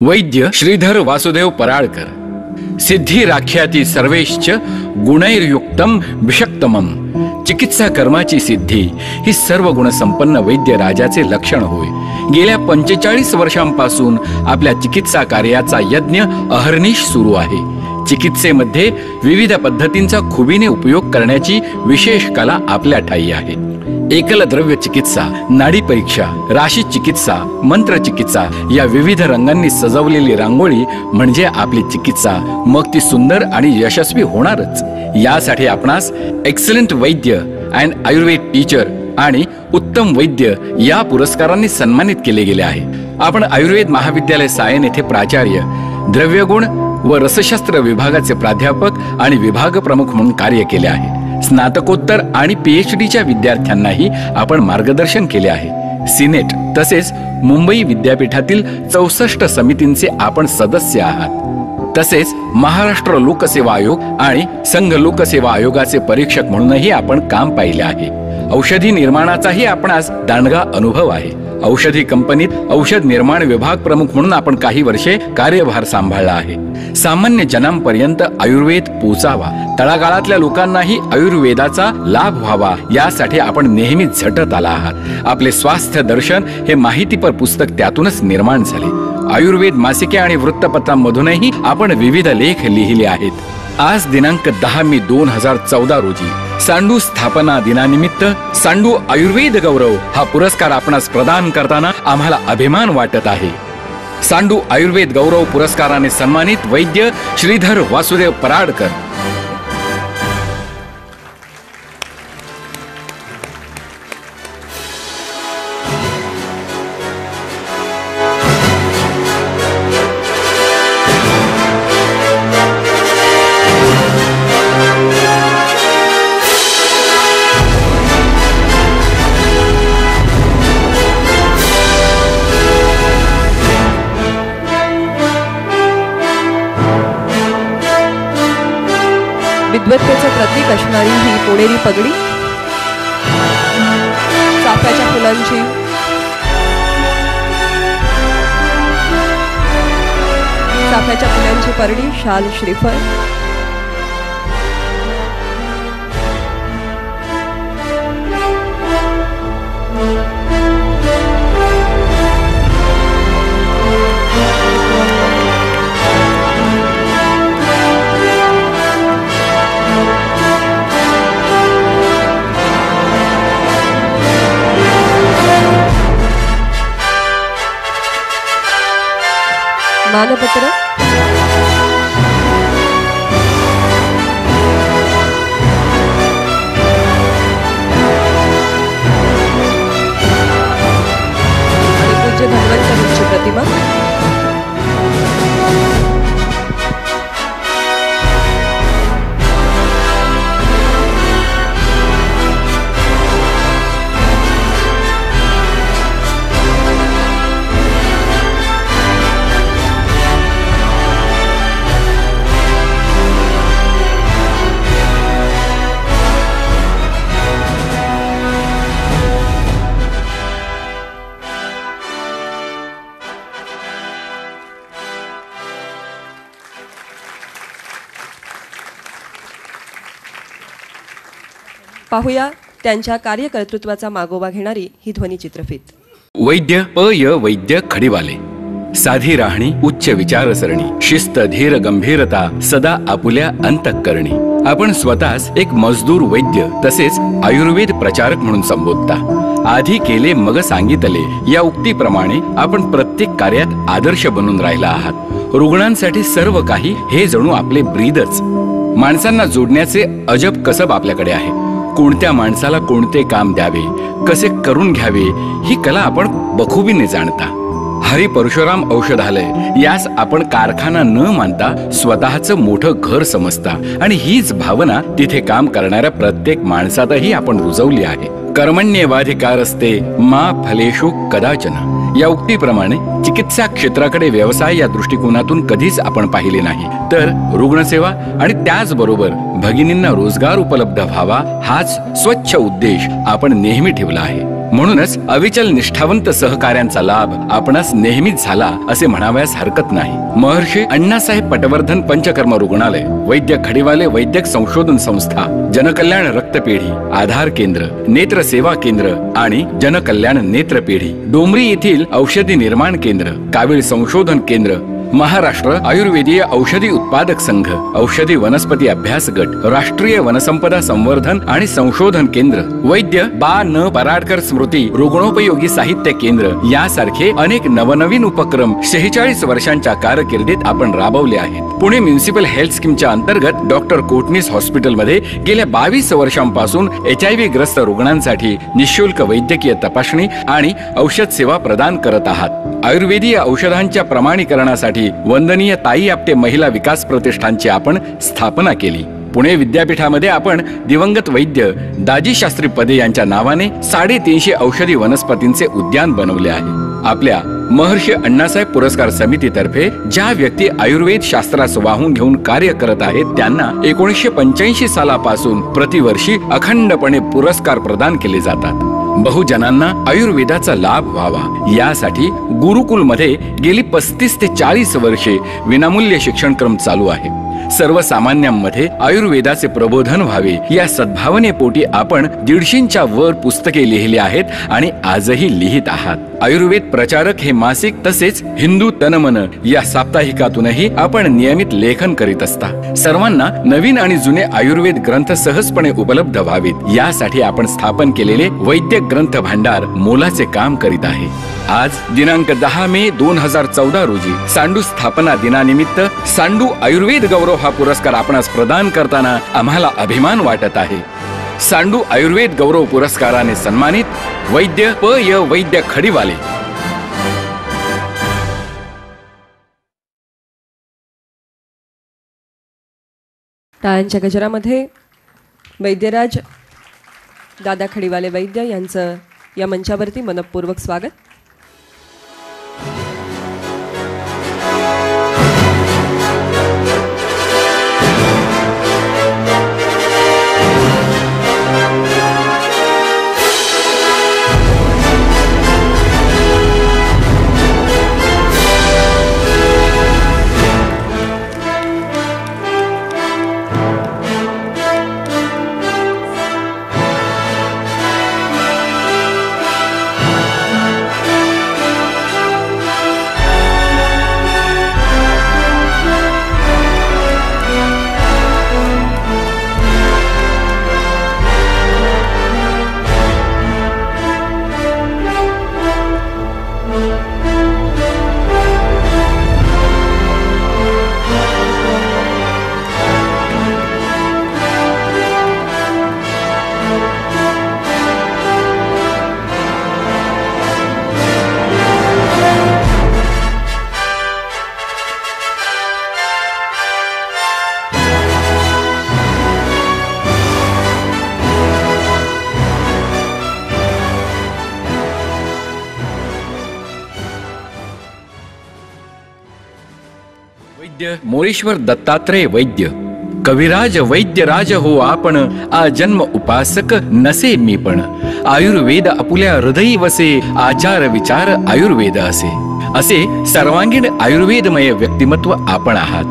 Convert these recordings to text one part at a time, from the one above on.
वैद्य श्रीधर वासुदेव पराळकर। सिद्धी राख्याती सर्वेश्च गुणैर्युक्तम विषक्तमम। चिकित्सा कर्माची सिद्धी ही सर्व गुणसंपन्न वैद्य राजाचे लक्षण होय। गेल्या 45 वर्षांपासून आपल्या चिकित्सा कार्याचा यज्ञ अहर्निश सुरू आहे। चिकित्सेमध्ये विविध पद्धतींचा खुबीने उपयोग करण्याची विशेष कला आपल्या ठायी आहे। एकल द्रव्य चिकित्सा, नाडी परीक्षा, राशी चिकित्सा, मंत्र चिकित्सा या विविध रंगांनी सजवलेली रांगोळी म्हणजे आपली चिकित्सा, मग ती सुंदर आणि यशस्वी होणारच। यासाठी आपणास excellent Vaidya and Ayurveda teacher आणि उत्तम वैद्य या पुरस्कारांनी सन्मानित केले गेले आहे। आपण आयुर्वेद महाविद्यालय सायन येथे प्राचार्य, द्रव्यगुण व रसशास्त्र विभागाचे प्राध्यापक आणि विभाग प्रमुख म्हणून कार्य केले आहे। स्नातकोत्तर आणि पीएचडीच्या विद्यार्थ्यांनाही आपण मार्गदर्शन केले आहे। सिनेट तसेच मुंबई विद्यापीठातील 64 समितींचे आपण सदस्य आहात। तसेच महाराष्ट्र लोकसेवा आयोग आणि संघ लोकसेवा आयोगाचे परीक्षक म्हणूनही आपण काम पाहिले आहे। औषधी निर्माणाचाही आपणास दांडगा अनुभव आहे। औषधी कंपनीत औषध निर्माण विभाग प्रमुख म्हणून आपण काही वर्षे कार्यभार सांभाळला आहे। सामान्य जनांपर्यंत आयुर्वेद पोचावा, तळागाळातल्या लोकांनाही आयुर्वेदाचा लाभ व्हावा यासाठी आपण नेहमी झटत आला आहात। आपले स्वास्थ्य दर्शन हे माहितीपर पुस्तक त्यातूनच निर्माण झाले। आयुर्वेद मासिके आणि वृत्तपत्रांमधूनही आपण विविध लेख लिहिले आहेत। आज दिनांक 10 मे 2014 रोजी सांडू स्थापना दिनानिमित्त सांडू आयुर्वेद गौरव हा पुरस्कार आपणास प्रदान करताना आम्हाला अभिमान वाटत आहे। सांडू आयुर्वेद गौरव पुरस्काराने सन्मानित वैद्य श्रीधर वासुदेव पराळकर। विद्वत्तेचे प्रतीक असणारी ही पोडेरी पगडी, चाफ्याच्या फुलांची परडी, शाल, श्रीफळ, मानपत्र, आणि पूज्य धन्वंतरींची प्रतिमा। पाहूया त्यांच्या कार्यकर्तृत्वाचा मागोवा घेणारी ही ध्वनी चित्रफीत। वैद्य वैद्य खडीवाले। साधी राहणी, उच्च विचारसरणी, शिस्त, धीर, गंभीरता सदा आपुल्या अंतःकरणी। आपण स्वतःच एक मजदूर वैद्य तसेच आयुर्वेद प्रचारक म्हणून संबोधता। आधी केले मग सांगितले या उक्तीप्रमाणे आपण प्रत्येक कार्यात आदर्श बनून राहिला आहात। रुग्णांसाठी सर्व काही हे जणू आपले ब्रीदच। माणसांना जोडण्याचे अजब कसब आपल्याकडे आहे। कोणत्या माणसाला कोणते काम द्यावे, कसे करून घ्यावे ही कला आपण बखुबीने जाणता। हरी परशुराम औषधालय यास आपण कारखाना न मानता स्वतःचं मोठं घर समजता आणि हीच भावना तिथे काम करणाऱ्या प्रत्येक माणसातही आपण रुजवली आहे। कर्मण्येवाधिकारस्ते मा फलेषु कदाचन या उक्तीप्रमाणे चिकित्सा क्षेत्राकडे व्यवसाय या दृष्टिकोनातून कधीच आपण पाहिले नाही, तर रुग्णसेवा आणि त्याचबरोबर भगिनींना रोजगार उपलब्ध व्हावा हाच स्वच्छ उद्देश आपण नेहमी ठेवला आहे। म्हणूनच अविचल निष्ठावंत सहकार्यांचा लाभ आपणास नेहमीच झाला असे म्हणावयास हरकत नाही. महर्षी अण्णासाहेब पटवर्धन पंचकर्म रुग्णालय, वैद्य खडीवाले वैद्यक संशोधन संस्था, जनकल्याण रक्तपेढी, आधार केंद्र, नेत्र सेवा केंद्र आणि जनकल्याण नेत्रपेढी, डोंबरी येथील औषधी निर्माण केंद्र, कावीळ संशोधन केंद्र, महाराष्ट्र आयुर्वेदीय औषधी उत्पादक संघ, औषधी वनस्पती अभ्यास गट, राष्ट्रीय वनसंपदा संवर्धन आणि संशोधन केंद्र, वैद्य बा न पराडकर स्मृती रुग्णोपयोगी साहित्य केंद्र यासारखे अनेक नवनवीन उपक्रम 46 वर्षांच्या कारकिर्दीत आपण राबवले आहेत. पुणे म्युनिसिपल हेल्थ स्कीमच्या अंतर्गत डॉक्टर कोटनीस हॉस्पिटलमध्ये गेल्या 22 वर्षांपासून HIV ग्रस्त रुग्णांसाठी निःशुल्क वैद्यकीय तपासणी आणि औषध सेवा प्रदान करत आहात. आयुर्वेदीय औषधांच्या प्रमाणीकरणासाठी वंदनीय ताई आपटे महिला विकास प्रतिष्ठानची आपण स्थापना केली. पुणे विद्यापीठामध्ये आपण दिवंगत वैद्य दाजी शास्त्री पदे यांच्या नावाने 350 औषधी वनस्पतींचे उद्यान बनवले आहे. आपल्या महर्षी अण्णासाहेब पुरस्कार समितीतर्फे ज्या व्यक्ती आयुर्वेद शास्त्रास वाहून घेऊन कार्य करत आहेत त्यांना 1985 सालापासून प्रतिवर्षी अखंडपणे पुरस्कार प्रदान केले जातात. बहुजनांना आयुर्वेदाचा लाभ व्हावा यासाठी गुरुकुलमध्ये गेली 35 ते 40 वर्षे विनामूल्य शिक्षणक्रम चालू आहे. सर्वसामान्यांमध्ये आयुर्वेदाचे प्रबोधन व्हावे या सद्भावनेपोटी आपण 150च्या वर पुस्तके लिहिली आहेत आणि आजही लिहित आहात. आयुर्वेद प्रचारक हे मासिक तसेच हिंदू तनमन या साप्ताहिकातूनही आपण नियमित लेखन करीत असता. सर्वांना नवीन आणि जुने आयुर्वेद ग्रंथ सहजपणे उपलब्ध व्हावेत यासाठी आपण स्थापन केलेले वैद्य ग्रंथ भांडार मोलाचे काम करीत आहे. आज दिनांक 10 मे 2014 रोजी सांडू स्थापना दिनानिमित्त सांडू आयुर्वेद गौरव हा पुरस्कार आपणास प्रदान करताना आम्हाला अभिमान वाटत आहे. सांडू आयुर्वेद गौरव पुरस्काराने सन्मानित वैद्य प.य. वैद्य खडीवाले. टाळ्यांच्या गजरामध्ये वैद्यराज दादा खडीवाले वैद्य यांचं या मंचावरती मनपूर्वक स्वागत. वैद्य मोरेश्वर दत्तात्रय वैद्य, कविराज वैद्यराज हो आपण, आजन्म उपासक नसे मी पण. आयुर्वेद आपुल्या हृदयी वसे, आचार विचार आयुर्वेद असे. असे सर्वांगीण आयुर्वेदमय व्यक्तिमत्व आपण आहात.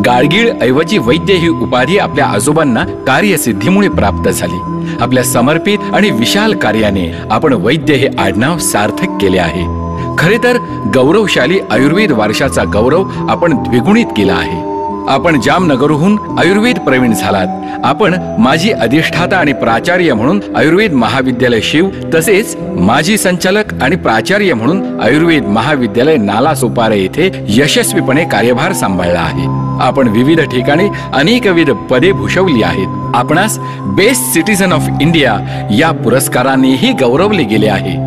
गाडगीळ ऐवजी वैद्य ही उपाधी आपल्या आजोबांना कार्यसिद्धीमुळे प्राप्त झाली. आपल्या समर्पित आणि विशाल कार्याने आपण वैद्य हे आडनाव सार्थक केले आहे. खरे तर गौरवशाली आयुर्वेद वारशाचा गौरव आपण द्विगुणित केला आहे. आपण जामनगरहून आयुर्वेद प्रवीण झालात. आपण माजी अधिष्ठाता आणि प्राचार्य म्हणून आयुर्वेद महाविद्यालय शिव, तसेच माजी संचालक आणि प्राचार्य म्हणून आयुर्वेद महाविद्यालय नालासोपारा येथे यशस्वीपणे कार्यभार सांभाळला आहे. आपण विविध ठिकाणी अनेकविध पदे भूषवली आहेत. आपणास बेस्ट सिटीझन ऑफ इंडिया या पुरस्कारानेही गौरवले गेले आहे.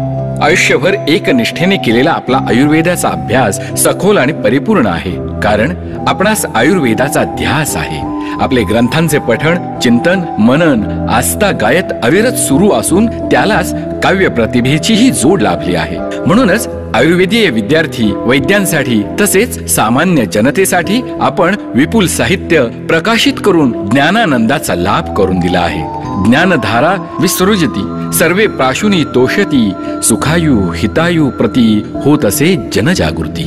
आयुष्यभर एकनिष्ठेने केलेला आपला आयुर्वेदाचा अभ्यास सखोल आणि परिपूर्ण आहे, कारण आपणास आयुर्वेदाचा ध्यास आहे. आपले ग्रंथांचे पठण, चिंतन, मनन, आस्था गायत अविरत सुरू असून त्यालाच काव्य प्रतिभेचीही जोड लाभली आहे. म्हणूनच आयुर्वेदीय विद्यार्थी वैद्यांसाठी तसेच सामान्य जनतेसाठी आपण विपुल साहित्य प्रकाशित करून ज्ञानानंदाचा लाभ करून दिला आहे. ज्ञानधारा विसृजती सर्वे प्राशुनी तोषती सुखायु हितायु प्रति होत असे जनजागृती.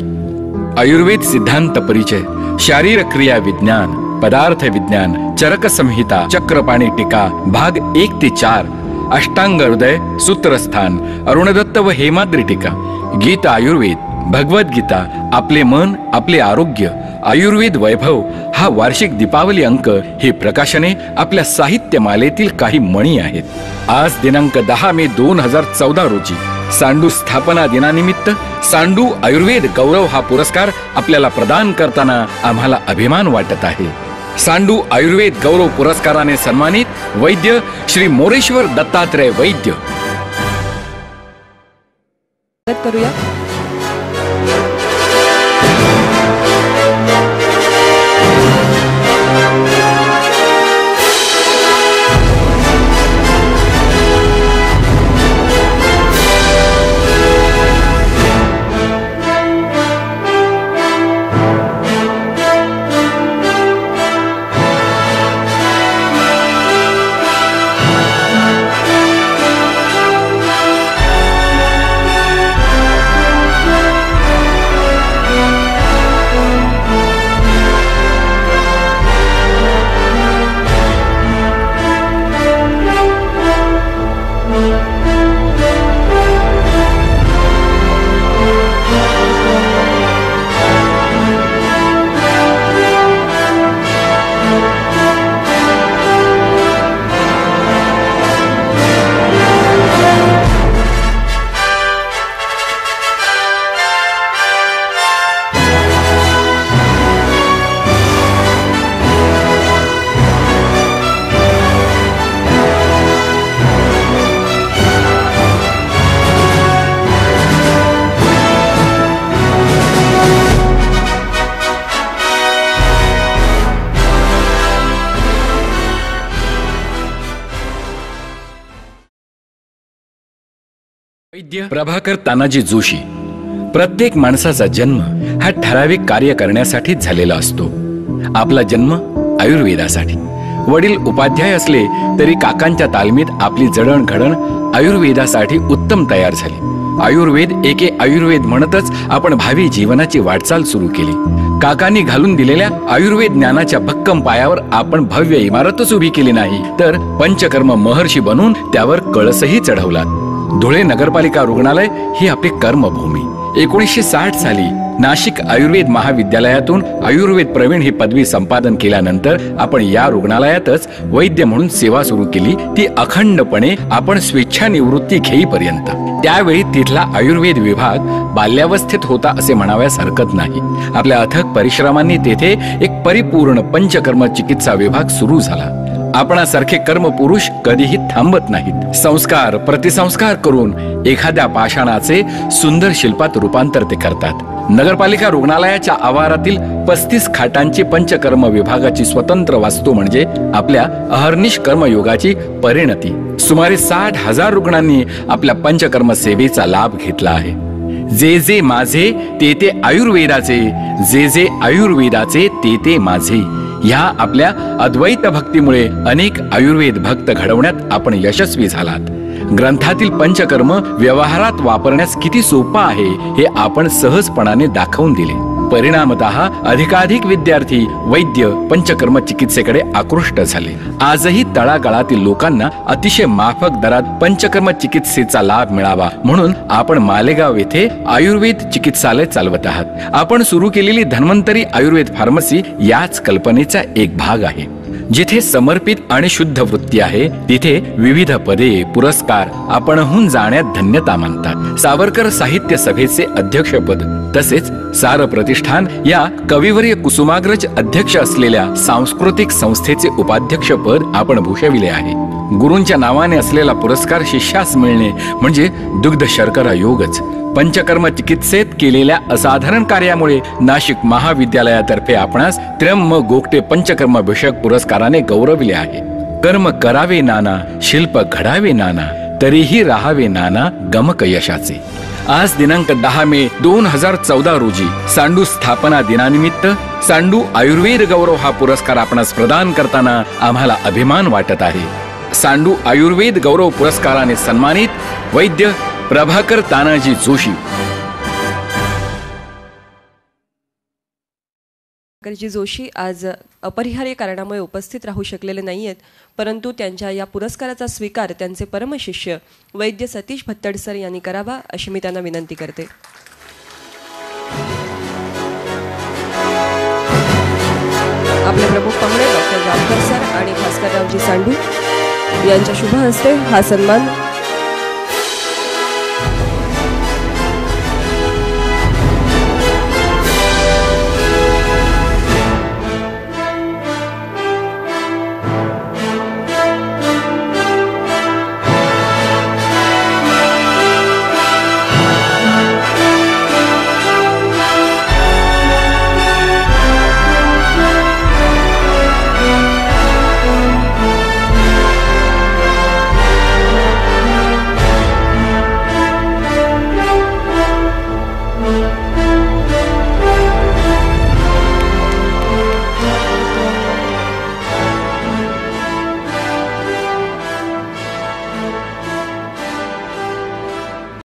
आयुर्वेद सिद्धांत परिचय, शारीर क्रिया विज्ञान, पदार्थ विज्ञान, चरक संहिता, चक्रपाणी टीका, भाग 1 ते 4, अष्टांग हृदय, सूत्रस्थान, अरुणदत्त व हेमाद्री टीका, गीता आयुर्वेद, भगवद्गीता, आपले मन आपले आरोग्य, आयुर्वेद वैभव हा वार्षिक दीपावली अंक हे प्रकाशने आपल्या साहित्यमालेतील काही मणी आहेत. आज दिनांक 10 मे 2014 रोजी सांडू स्थापना दिनानिमित्त सांडू आयुर्वेद गौरव हा पुरस्कार आपल्याला प्रदान करताना आम्हाला अभिमान वाटत आहे. सांडू आयुर्वेद गौरव पुरस्काराने सन्मानित वैद्य श्री मोरेश्वर दत्तात्रय वैद्य. करूया. वैद्य प्रभाकर तानाजी जोशी. प्रत्येक माणसाचा जन्म हा ठराविक कार्य करण्यासाठी झालेला असतो. आपला जन्म आयुर्वेदासाठी. वडील उपाध्याय असले तरी काकांच्या तालमीत आपली जडणघडण आयुर्वेदासाठी उत्तम तयार झाली. आयुर्वेद एके आयुर्वेद म्हणतच आपण भावी जीवनाची वाटचाल सुरू केली. काकांनी घालून दिलेल्या आयुर्वेद ज्ञानाच्या भक्कम पायावर आपण भव्य इमारतच उभी केली नाही, तर पंचकर्म महर्षी बनून त्यावर कळसही चढवला. धुळे नगरपालिका रुग्णालय ही आपली कर्मभूमी. 1960 साली नाशिक आयुर्वेद महाविद्यालयातून आयुर्वेद प्रवीण ही पदवी संपादन केल्यानंतर आपण या रुग्णालयातच वैद्य म्हणून सेवा सुरू केली, ती अखंडपणे आपण स्वेच्छानिवृत्ती घेईपर्यंत. त्यावेळी तिथला आयुर्वेद विभाग बाल्यावस्थेत होता असे म्हणाव्यास हरकत नाही. आपल्या अथक परिश्रमांनी तेथे एक परिपूर्ण पंचकर्म चिकित्सा विभाग सुरू झाला. आपणासारखे कर्मपुरुष कधीही थांबत नाहीत. संस्कार प्रतिसंस्कार करून एखाद्या पाषाणाचे सुंदर शिल्पात रूपांतर ते करतात. नगरपालिका रुग्णालयाच्या आवारातील 35 खाटांची पंचकर्म विभागाची स्वतंत्र वास्तू म्हणजे आपल्या अहर्निश कर्मयोगाची परिणती. सुमारे 60,000 रुग्णांनी आपल्या पंचकर्म सेवेचा लाभ घेतला आहे. जे जे माझे ते ते आयुर्वेदाचे, जे जे आयुर्वेदाचे ते ते माझे, ह्या आपल्या अद्वैत भक्तीमुळे अनेक आयुर्वेद भक्त घडवण्यात आपण यशस्वी झालात. ग्रंथातील पंचकर्म व्यवहारात वापरण्यास किती सोपा आहे हे आपण सहजपणाने दाखवून दिले. परिणामतः अधिकाधिक विद्यार्थी वैद्य पंचकर्म चिकित्सेकडे आकृष्ट झाले. आजही तळागाळातील लोकांना अतिशय माफक दरात पंचकर्म चिकित्सेचा लाभ मिळावा म्हणून आपण मालेगाव येथे आयुर्वेद चिकित्सालय चालवत आहात. आपण सुरू केलेली धन्वंतरी आयुर्वेद फार्मसी याच कल्पनेचा एक भाग आहे. जिथे समर्पित आणि शुद्ध वृत्ती आहे तिथे विविध पदे पुरस्कार आपणहून जाण्यात धन्यता मानतात. सावरकर साहित्य सभेचे अध्यक्षपद तसेच सार प्रतिष्ठान या कविवर्य कुसुमाग्रज अध्यक्ष असलेल्या सांस्कृतिक संस्थेचे उपाध्यक्षपद आपण भूषविले आहे. गुरूंच्या नावाने असलेला पुरस्कार शिष्यास मिळणे म्हणजे दुग्ध शर्करा योगच. पंचकर्म चिकित्सेत केलेल्या असाधारण कार्यामुळे नाशिक महाविद्यालयातर्फे आपणास त्र्यंम गोगटे पंचकर्म विषयक पुरस्काराने गौरविले आहे. कर्म करावे नाना, शिल्प घडावे नाना, तरीही राहावे नाना गमक यशाचे. आज दिनांक 10 मे 2014 रोजी सांडू स्थापना दिनानिमित्त सांडू आयुर्वेद गौरव हा पुरस्कार आपणास प्रदान करताना आम्हाला अभिमान वाटत आहे. सांडू आयुर्वेद गौरव पुरस्काराने सन्मानित वैद्य प्रभाकर तानाजी जोशी. प्रभाकरजी जोशी आज अपरिहार्य कारणामुळे उपस्थित राहू शकलेले नाहीयेत, परंतु त्यांच्या या पुरस्काराचा स्वीकार त्यांचे परमशिष्य वैद्य सतीश भत्तडसर यांनी करावा अशी मी त्यांना विनंती करते. आपले प्रमुख पाहुणे डॉक्टर जामकर सर आणि भास्कररावजी सांडू यांच्या शुभ हस्ते हा सन्मान